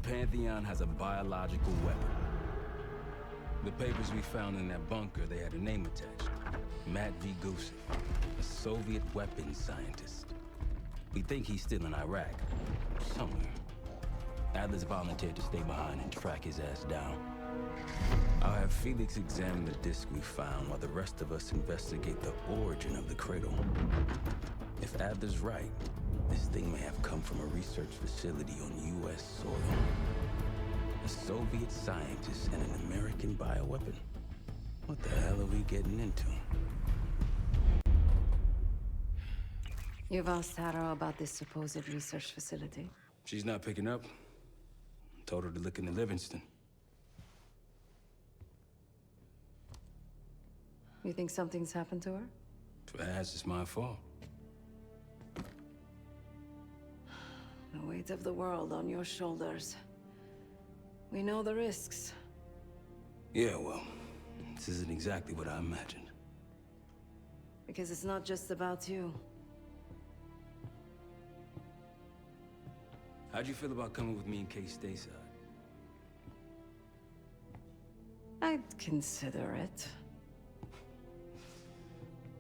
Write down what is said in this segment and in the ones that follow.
Pantheon has a biological weapon. The papers we found in that bunker, they had a name attached. Matt V. Gusev, a Soviet weapons scientist. We think he's still in Iraq, somewhere. Adler's volunteered to stay behind and track his ass down. I'll have Felix examine the disk we found while the rest of us investigate the origin of the cradle. If Adler's right, this thing may have come from a research facility on U.S. soil. A Soviet scientist and an American bioweapon. What the hell are we getting into? You've asked Tara about this supposed research facility? She's not picking up. Told her to look into Livingston. You think something's happened to her? If it has, it's my fault. The weight of the world on your shoulders. We know the risks. Yeah, well, this isn't exactly what I imagined. Because it's not just about you. How'd you feel about coming with me in case stateside? I'd consider it.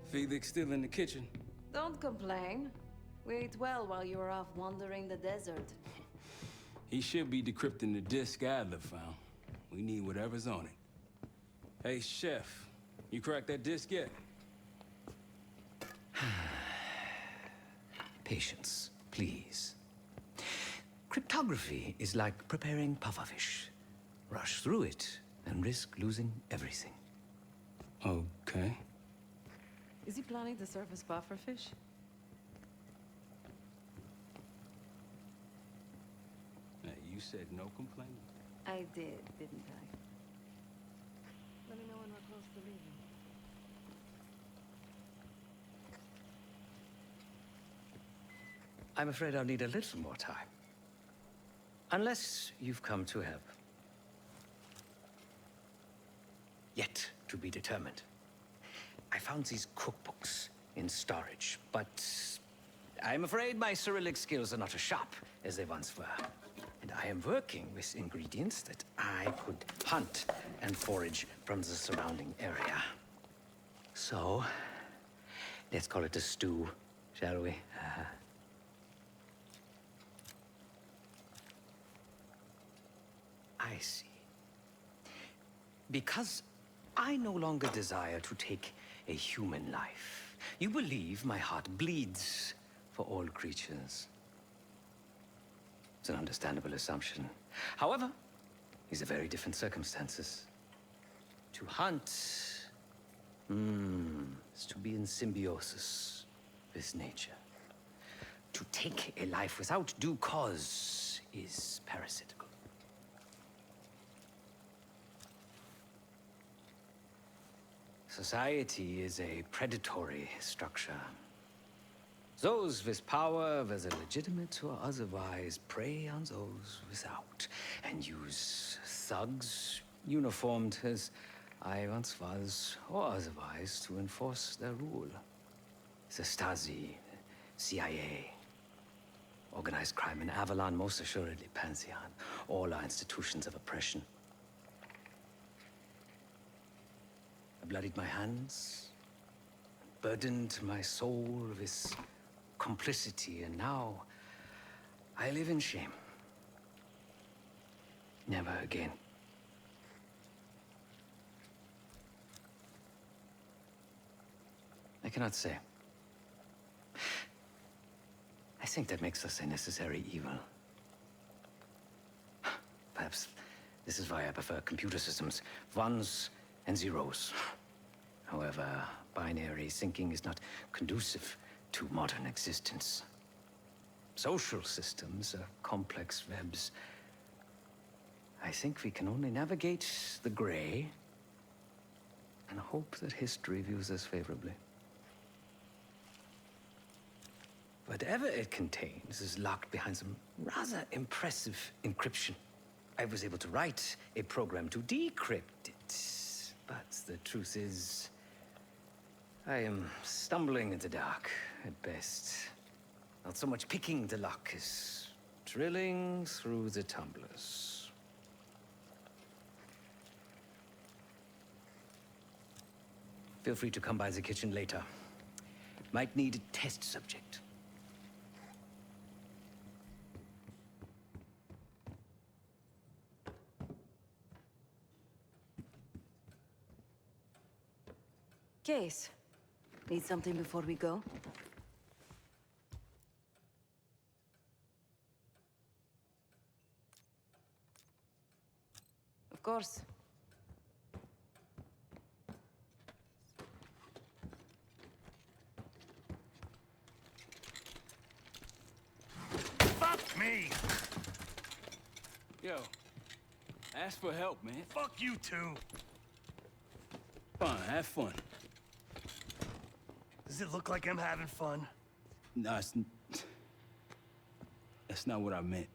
Felix still in the kitchen? Don't complain. We ate well while you were off wandering the desert. He should be decrypting the disk Adler found. We need whatever's on it. Hey, Chef, you cracked that disk yet? Patience, please. Cryptography is like preparing pufferfish. Rush through it and risk losing everything. Okay. Is he planning to serve us pufferfish? Hey, you said no complaining? I did, didn't I? Let me know when we're close to leaving. I'm afraid I'll need a little more time. Unless you've come to help. Yet to be determined. I found these cookbooks in storage, but I'm afraid my Cyrillic skills are not as sharp as they once were. And I am working with ingredients that I could hunt and forage from the surrounding area. So, let's call it a stew, shall we? I see. Because I no longer desire to take a human life, you believe my heart bleeds for all creatures. It's an understandable assumption. However, these are very different circumstances. To hunt, is to be in symbiosis with nature. To take a life without due cause is parasitical. Society is a predatory structure. Those with power, whether legitimate or otherwise, prey on those without, and use thugs, uniformed as I once was, or otherwise, to enforce their rule. The Stasi, CIA, organized crime in Avalon, most assuredly Pantheon, all are institutions of oppression. I bloodied my hands, burdened my soul with complicity, and now I live in shame. Never again. I cannot say. I think that makes us a necessary evil. Perhaps this is why I prefer computer systems. Ones and zeros. However, binary thinking is not conducive to modern existence. Social systems are complex webs. I think we can only navigate the gray and hope that history views us favorably. Whatever it contains is locked behind some rather impressive encryption. I was able to write a program to decrypt it, but the truth is, I am stumbling in the dark at best. Not so much picking the lock as drilling through the tumblers. Feel free to come by the kitchen later. Might need a test subject. Case. Need something before we go? Of course. Fuck me! Yo, ask for help, man. Fuck you too! Fine, have fun. Does it look like I'm having fun? Nah, that's not what I meant.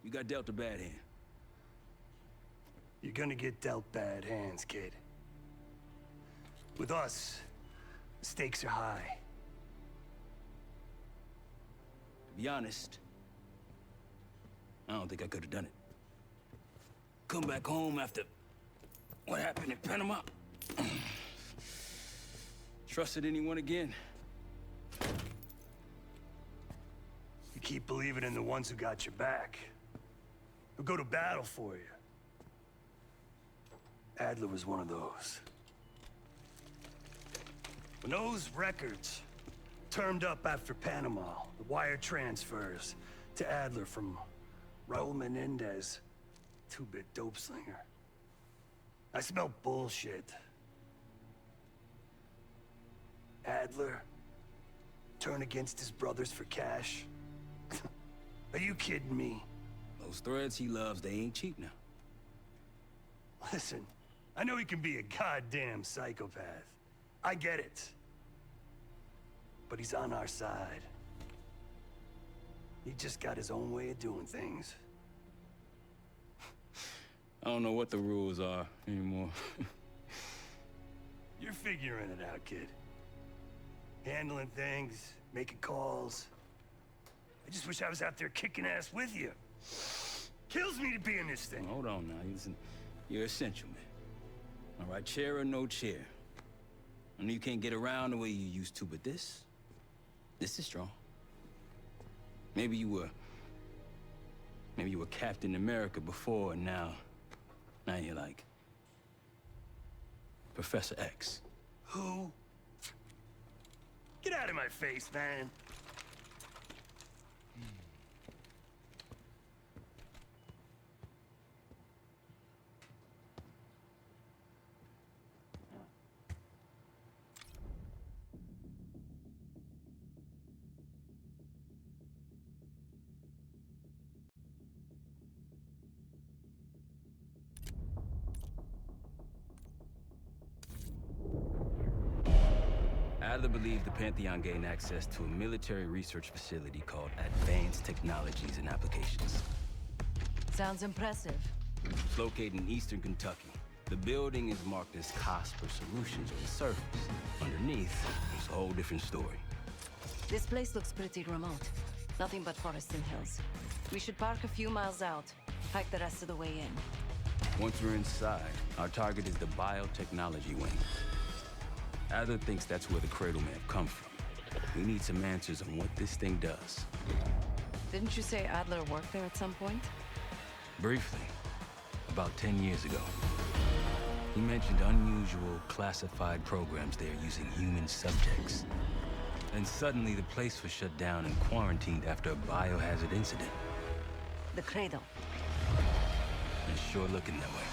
You got dealt a bad hand. You're gonna get dealt bad hands, kid. With us, the stakes are high. To be honest, I don't think I could have done it. Come back home after what happened in Panama. Trusted anyone again? You keep believing in the ones who got your back. Who go to battle for you. Adler was one of those. When those records turned up after Panama, the wire transfers to Adler from Raul Menendez, two-bit dope slinger. I smelled bullshit. Adler turn against his brothers for cash? Are you kidding me? Those threads he loves, they ain't cheap now. Listen, I know he can be a goddamn psychopath. I get it. But he's on our side. He just got his own way of doing things. I don't know what the rules are anymore. You're figuring it out, kid. Handling things, making calls. I just wish I was out there kicking ass with you. Kills me to be in this thing. Hold on now. Listen, you're essential, man. All right, chair or no chair. I know you can't get around the way you used to, but this is strong. Maybe you were Captain America before, and now you're like Professor X. Who? Get out of my face, man. Adler believed the Pantheon gained access to a military research facility called Advanced Technologies and Applications. Sounds impressive. It's located in eastern Kentucky. The building is marked as Cosper Solutions on the surface. Underneath, there's a whole different story. This place looks pretty remote. Nothing but forests and hills. We should park a few miles out, hike the rest of the way in. Once we're inside, our target is the biotechnology wing. Adler thinks that's where the cradle may have come from. We need some answers on what this thing does. Didn't you say Adler worked there at some point? Briefly, about 10 years ago. He mentioned unusual classified programs there using human subjects. And suddenly the place was shut down and quarantined after a biohazard incident. The cradle. It's sure looking that way.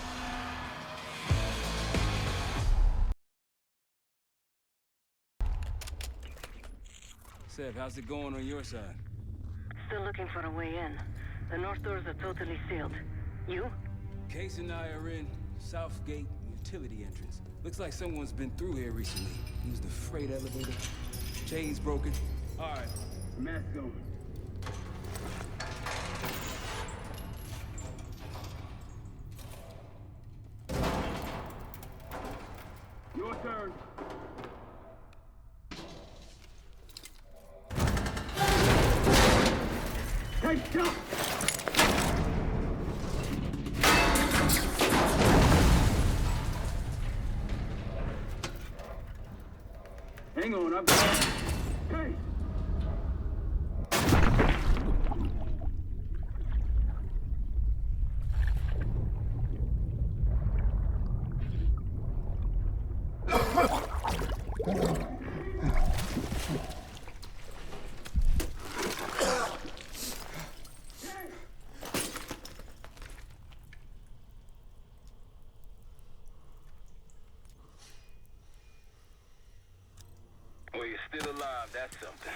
Seb, how's it going on your side? Still looking for a way in. The north doors are totally sealed. You? Case and I are in South Gate utility entrance. Looks like someone's been through here recently. Used the freight elevator. Chain's broken. All right, mask going. Your turn. Hang on, I'm... Hey! Well, you're still alive, that's something.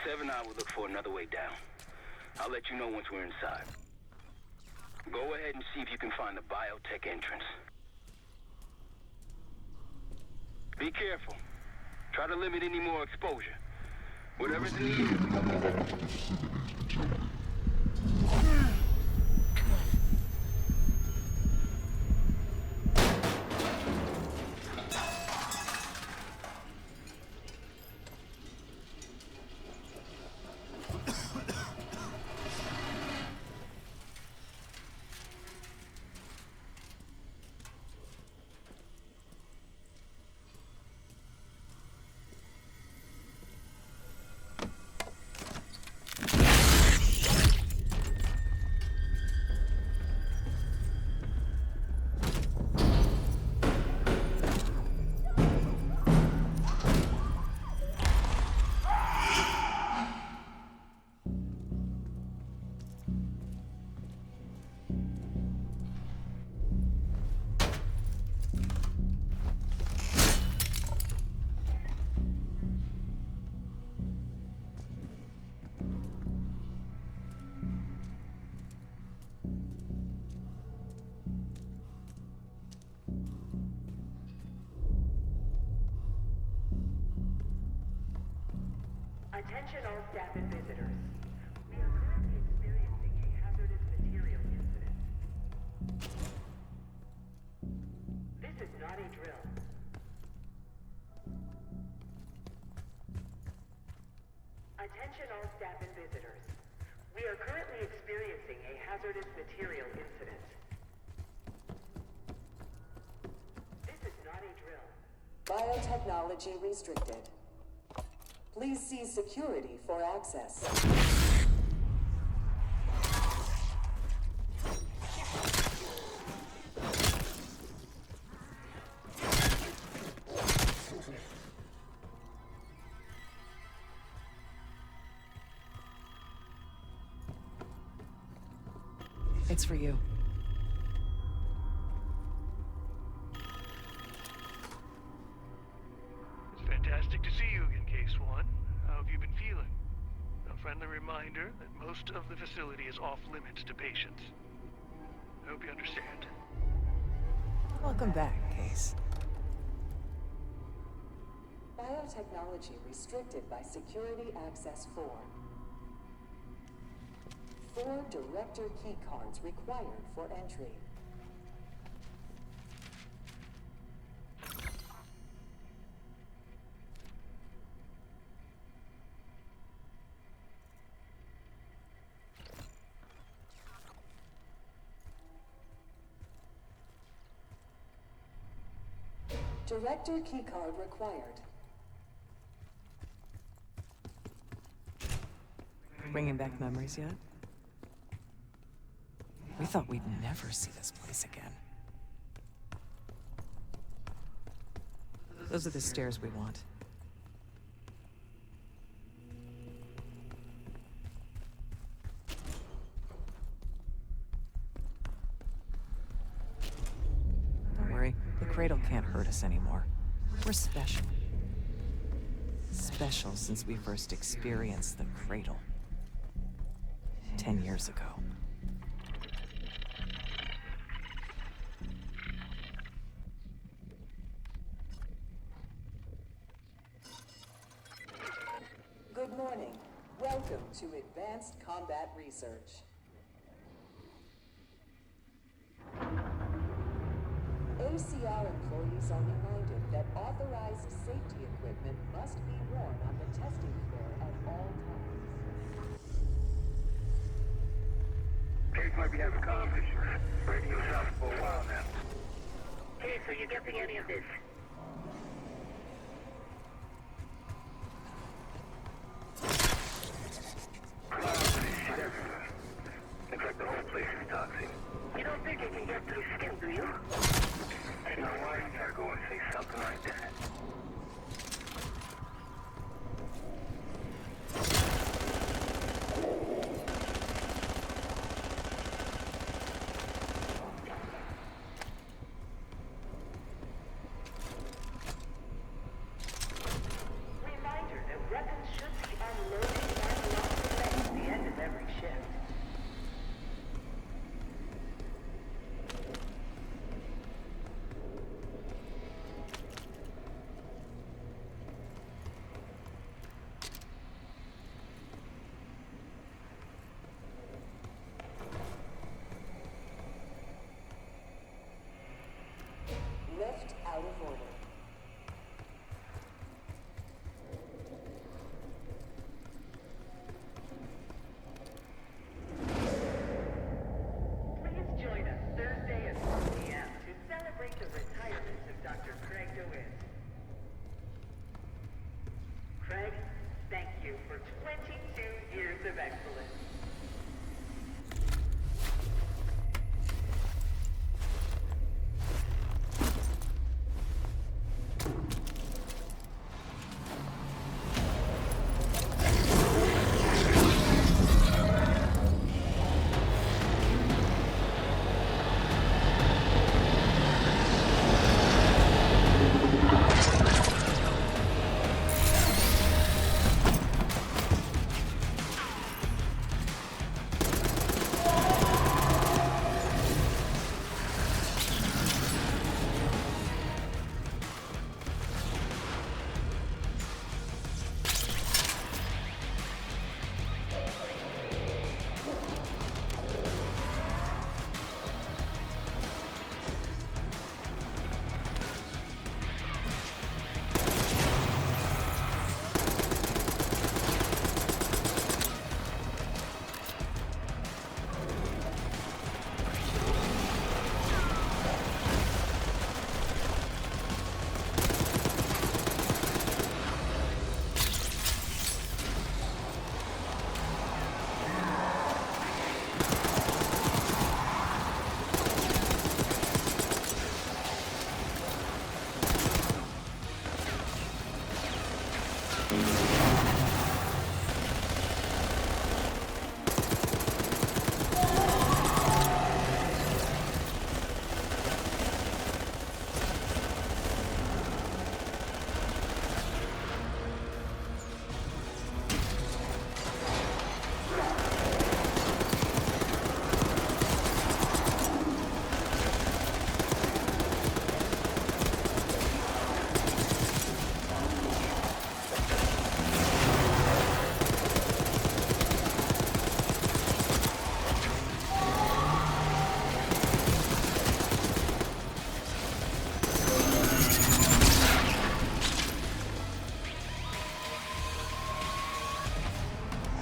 7 I will look for another way down. I'll let you know once we're inside. Go ahead and see if you can find the biotech entrance. Be careful. Try to limit any more exposure. Whatever's needed. Attention all staff and visitors. We are currently experiencing a hazardous material incident. This is not a drill. Attention all staff and visitors. We are currently experiencing a hazardous material incident. This is not a drill. Biotechnology restricted. Please see security for access. It's for you. It's fantastic to see you again, Case One. How have you been feeling? A friendly reminder that most of the facility is off limits to patients. I hope you understand. Welcome back, Case. Biotechnology restricted by Security Access 4. 4 director keycards required for entry. Director keycard required. Bringing back memories yet? We thought we'd never see this place again. Those are the stairs we want. Don't worry, the cradle can't hurt us anymore. We're special. Special since we first experienced the cradle. 10 years ago. Good morning. Welcome to Advanced Combat Research. ACR employees are reminded that authorized safety equipment must be worn on the testing floor at all times. Case might be having comm issues. Radio's out for a while now. Hey, so you getting any of this? Shit everywhere. Looks like the whole place is toxic. You don't think it can get through skin, do you? Ain't no why you gotta go and say something like that. Reminder that weapons should be unloading and locked away at the end of every shift. Left out of order. Please join us Thursday at 4 p.m. to celebrate the retirement of Dr. Craig DeWitt. Craig, thank you for 22 years of excellence.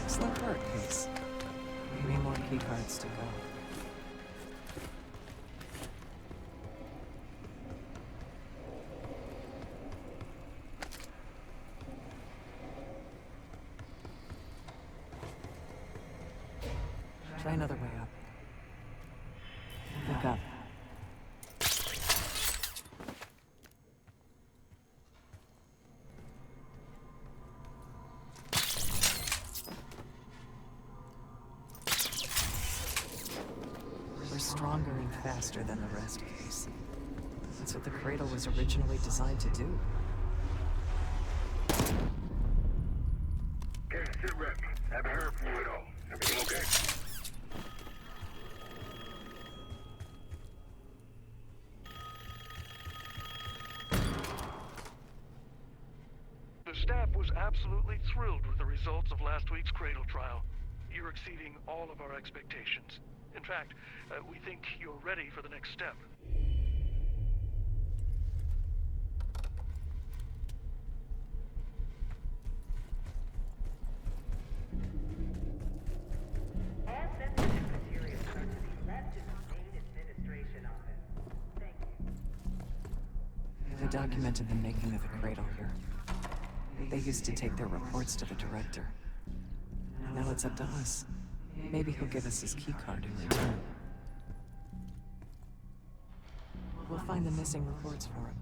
Excellent work, Case. 3 more keycards to go. Try another way up. Look up. We're stronger and faster than the rest, Case. That's what the cradle was originally designed to do. Okay, sit rep. Haven't heard from you at all. Everything okay? The staff was absolutely thrilled with the results of last week's Cradle trial. You're exceeding all of our expectations. In fact, we think you're ready for the next step. All sensitive materials are They documented the making of the cradle here. They used to take their reports to the director. Now it's up to us. Maybe he'll give us his keycard in return. We'll find the missing reports for him.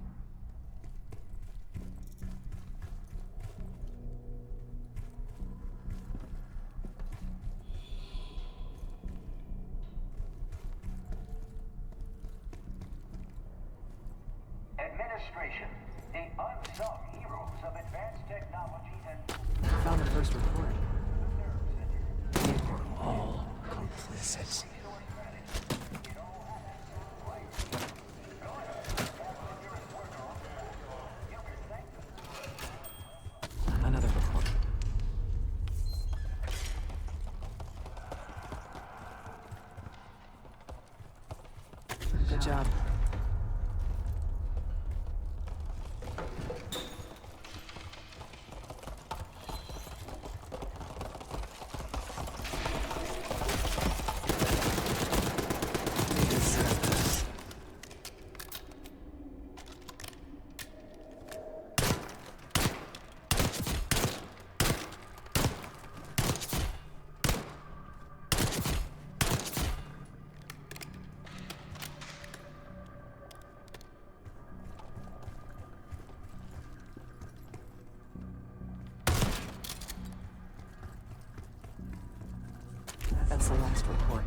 Administration, the unsung heroes of advanced technologies and I found the first report. They were all complicit. Another report. Good job. That's the last report.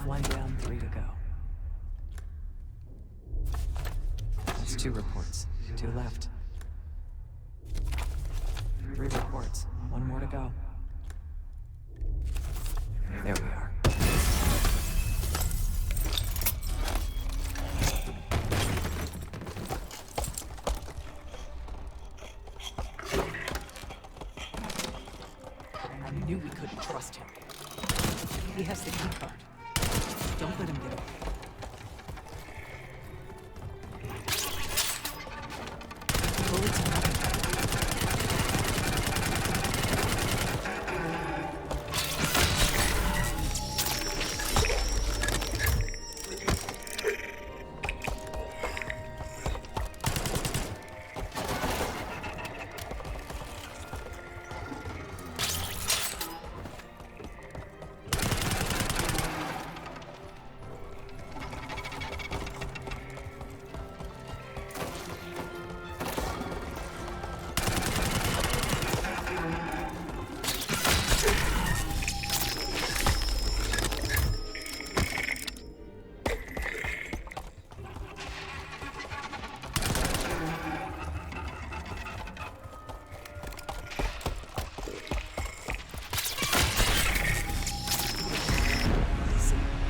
One down, 3 to go. That's 2 reports. 2 left. 3 reports. 1 more to go. There we are. I knew we couldn't trust him. He has the keycard. Don't let him get away. Bullets are nothing.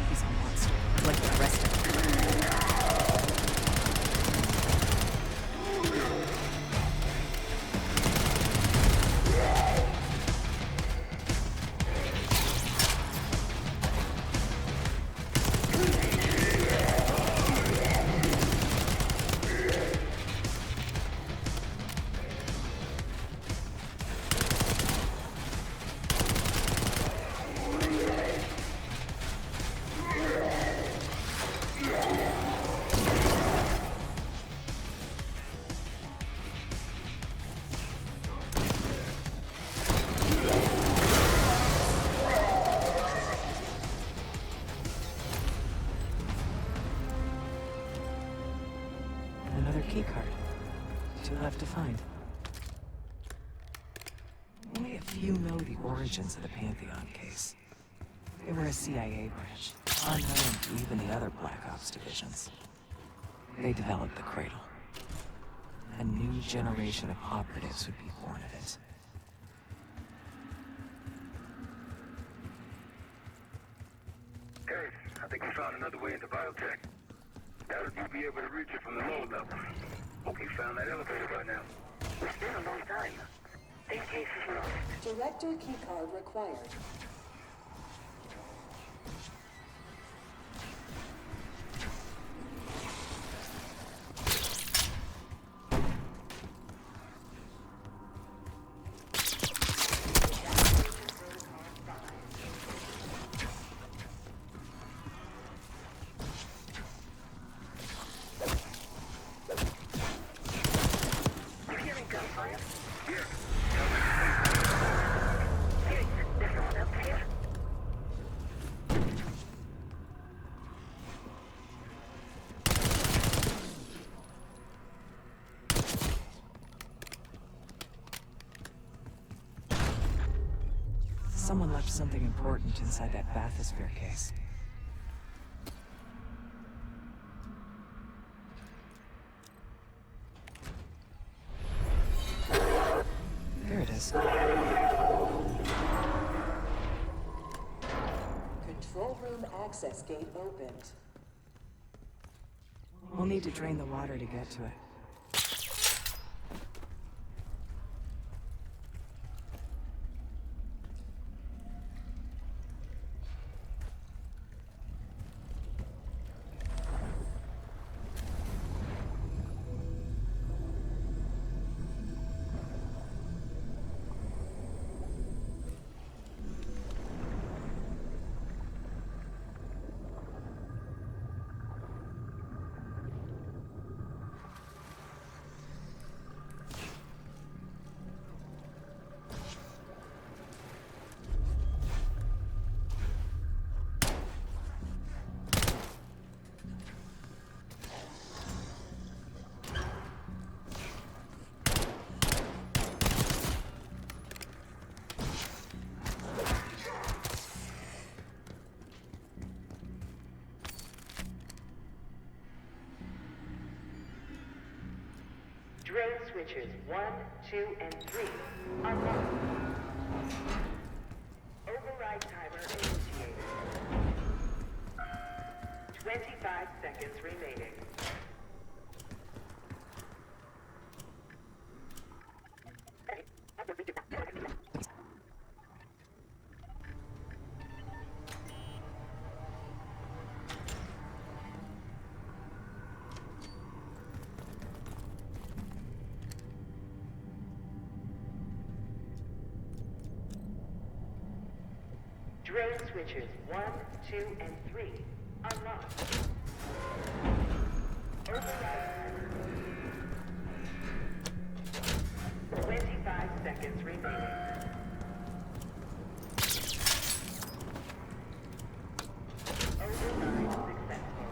He's a monster, like the rest of them. Another keycard. 2 left to find. Only a few know the origins of the Pantheon case. They were a CIA branch, unknown to even the other Black Ops divisions. They developed the cradle. A new generation of operatives would be born of it. Hey, I think we found another way into biotech. Doubt you'll be able to reach it from the lower level. Hope you found that elevator by now. It's been a long time. Things Case is lost. Director keycard required. You hearing gunfire? Here. Hey, there's someone else here. Someone left something important inside that bathysphere case. There it is. Control room access gate opened. We'll need to drain the water to get to it. Drain switches 1, 2, and 3 unlocked. Override timer initiated. 25 seconds remaining. Drain switches 1, 2, and 3 unlocked. Override timer. 25 seconds remaining. Override successful.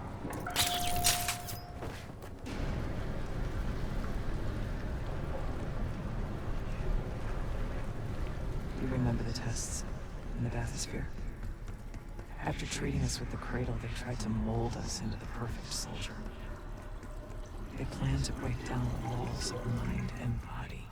You remember the tests in the bathysphere? After treating us with the cradle, they tried to mold us into the perfect soldier. They planned to break down the walls of mind and body.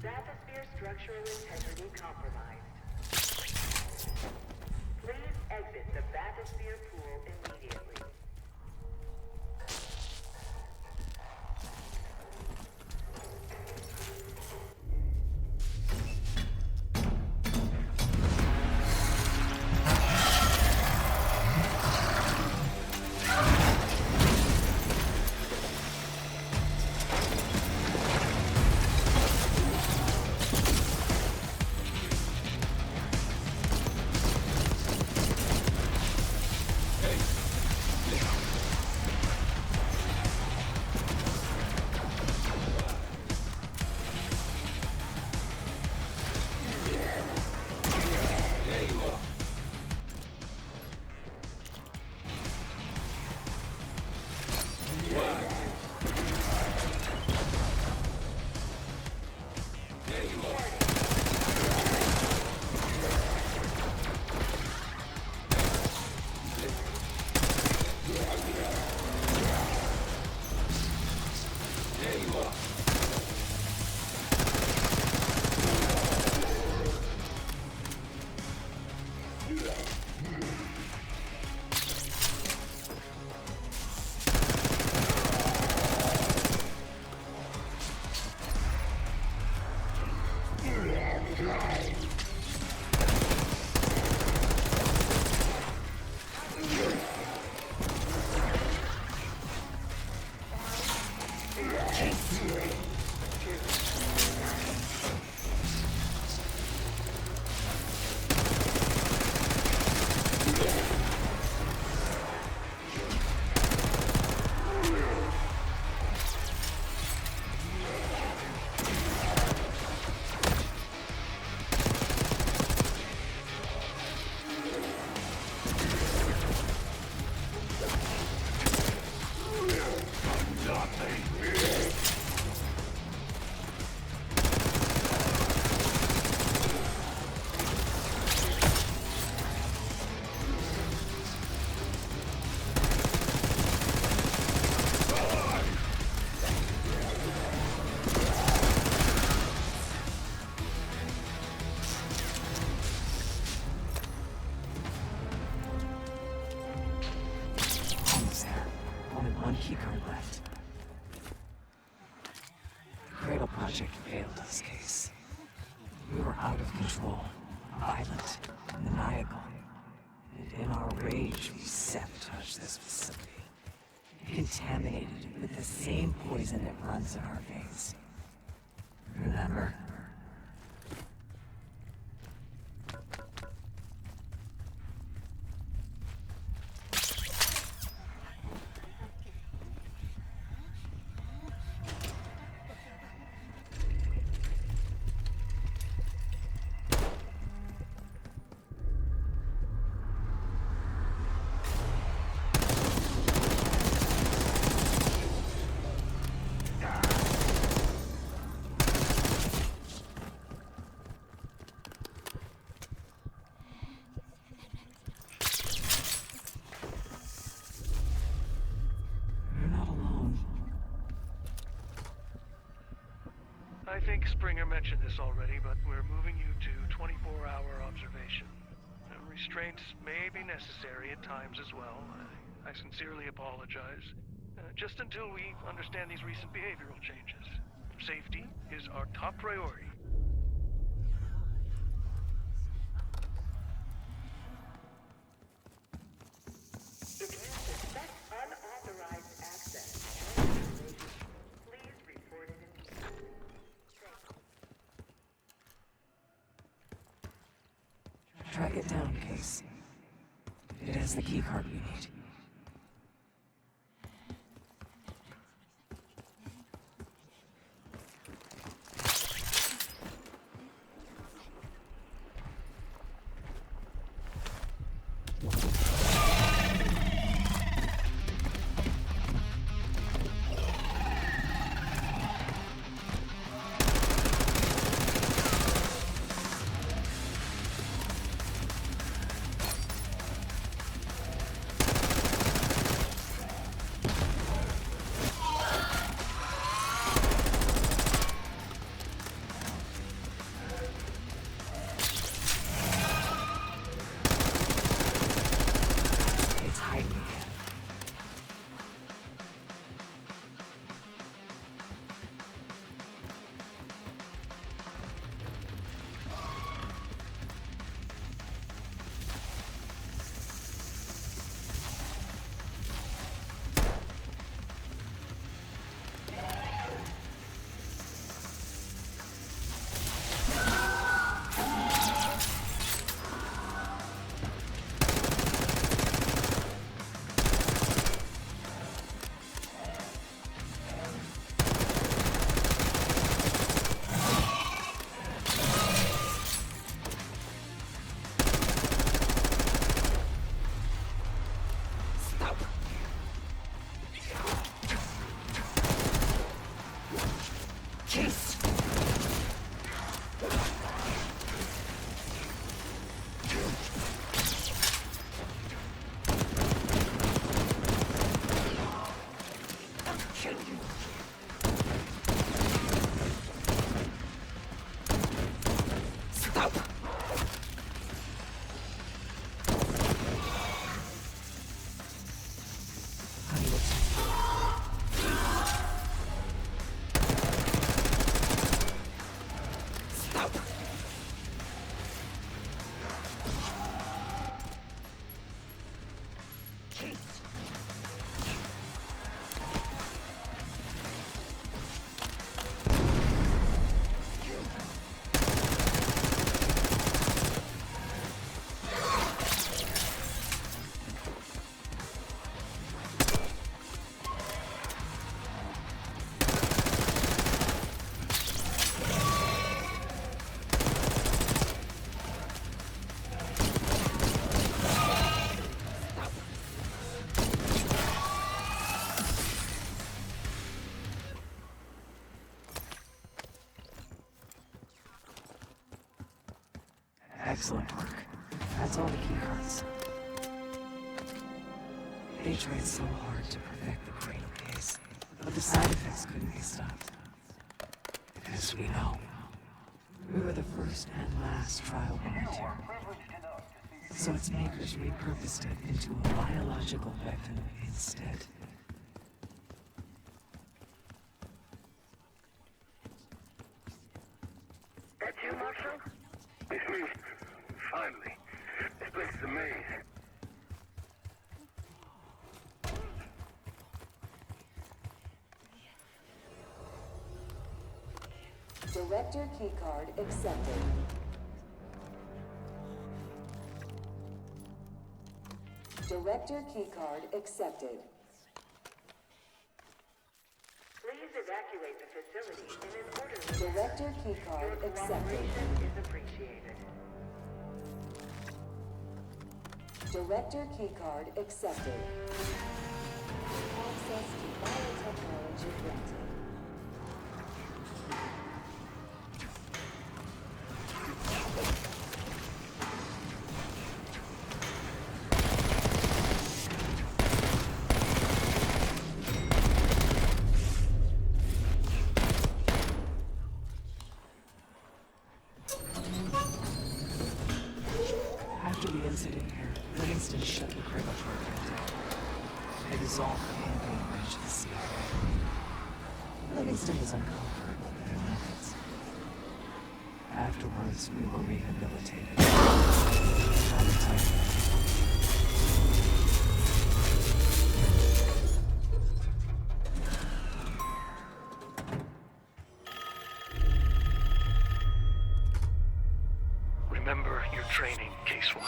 Bathysphere structural integrity compromised. Please exit the bathysphere pool immediately. Almost there. Only one keycard left. The Cradle Project failed this case. We were out of control, violent, maniacal. And in our rage, we sabotaged this facility. Contaminated it with the same poison that runs in our veins. Remember? You're not alone. I think Springer mentioned this already, but we're moving you to 24-hour observation. Restraints may be necessary at times as well. I sincerely apologize. Just until we understand these recent behavioral changes. Safety is our top priority. If you suspect unauthorized access to your information, please report it immediately. Track it down, Case. It has the keycard we need. It's hiding again. Excellent work. That's all the key cards. They tried so hard to perfect the cradle case, but the side effects couldn't be stopped. As we know, we were the first and last trial volunteer. So its makers repurposed it into a biological weapon instead. That's you, Marshal? It's me. Finally. This place is a maze. Director keycard accepted. Director keycard accepted. Please evacuate the facility in an orderly manner. Director keycard Your accepted. cooperation is appreciated. Director keycard accepted. Access to biotechnology granted. After the incident here, Livingston shut the cradle program down. They dissolved the campaign branch of the CIA. Livingston was uncovered within minutes. Afterwards, we were rehabilitated. Not entirely. Remember your training, Case 1.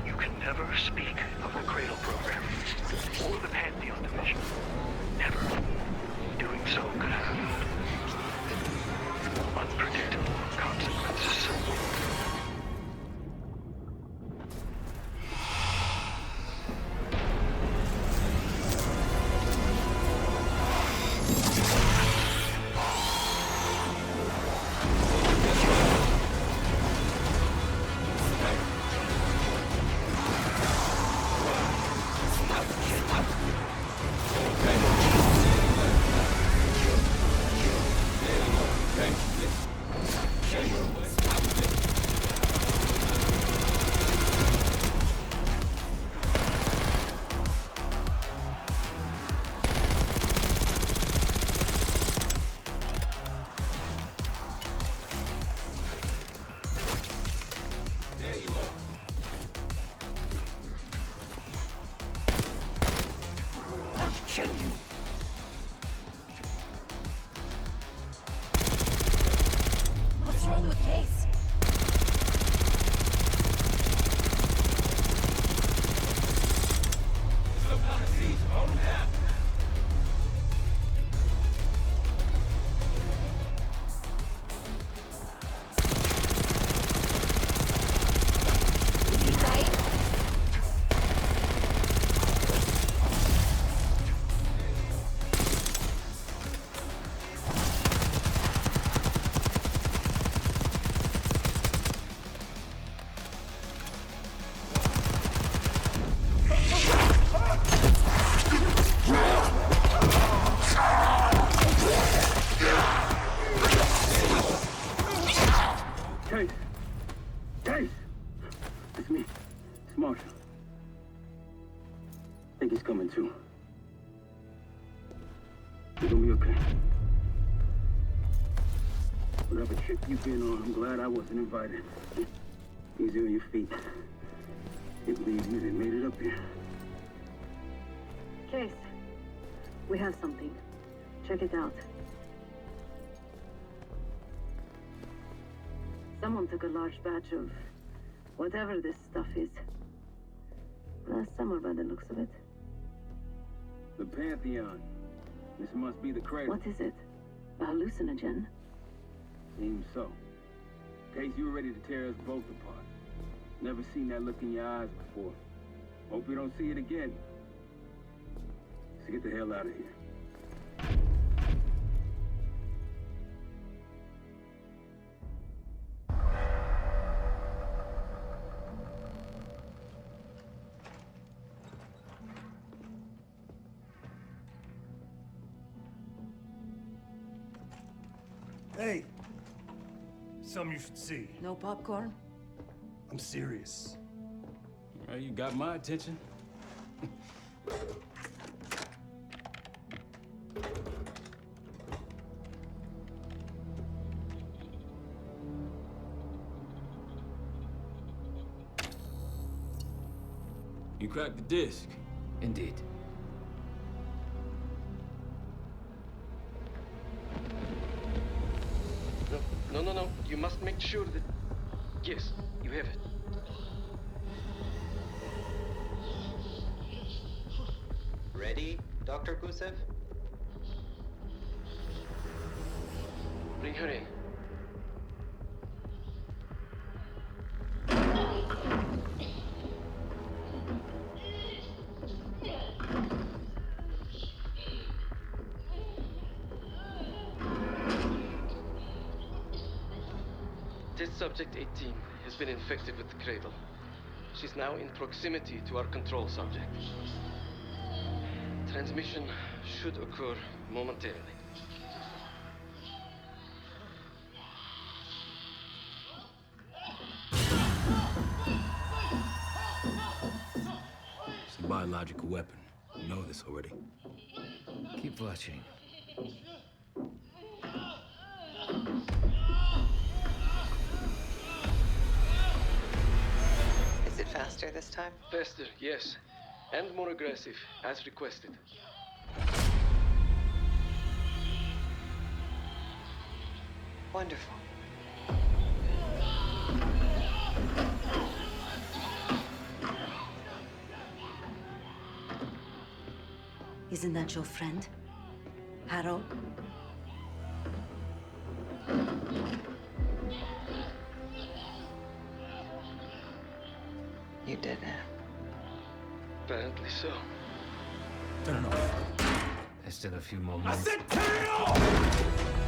You can never speak of the Cradle Program or the Pantheon Division. Never. Doing so could have unpredictable consequences. What's wrong with Case? Is he dying? Case! Case! It's me. It's Marshall. I think he's coming too. You're gonna be okay. Whatever trip you've been on, I'm glad I wasn't invited. Easy on your feet. Can't believe you even made it up here. Case, we have something. Check it out. Someone took a large batch of whatever this stuff is. Last summer, by the looks of it. The Pantheon. This must be the cradle. What is it? A hallucinogen? Seems so. Case, you were ready to tear us both apart. Never seen that look in your eyes before. Hope we don't see it again. So get the hell out of here. Hey! Something you should see. No popcorn? I'm serious. Well, you got my attention. You cracked the disc. Indeed. No. You must make sure that... Yes, you have it. Ready, Dr. Gusev? Bring her in. Test subject 18 has been infected with the cradle. She's now in proximity to our control subject. Transmission should occur momentarily. It's a biological weapon. You know this already. Keep watching. Is it faster this time? Faster, yes. And more aggressive, as requested. Wonderful. Isn't that your friend? Harrow? You did it. Apparently so. Turn it off. There's still a few more I moments. said turn it off!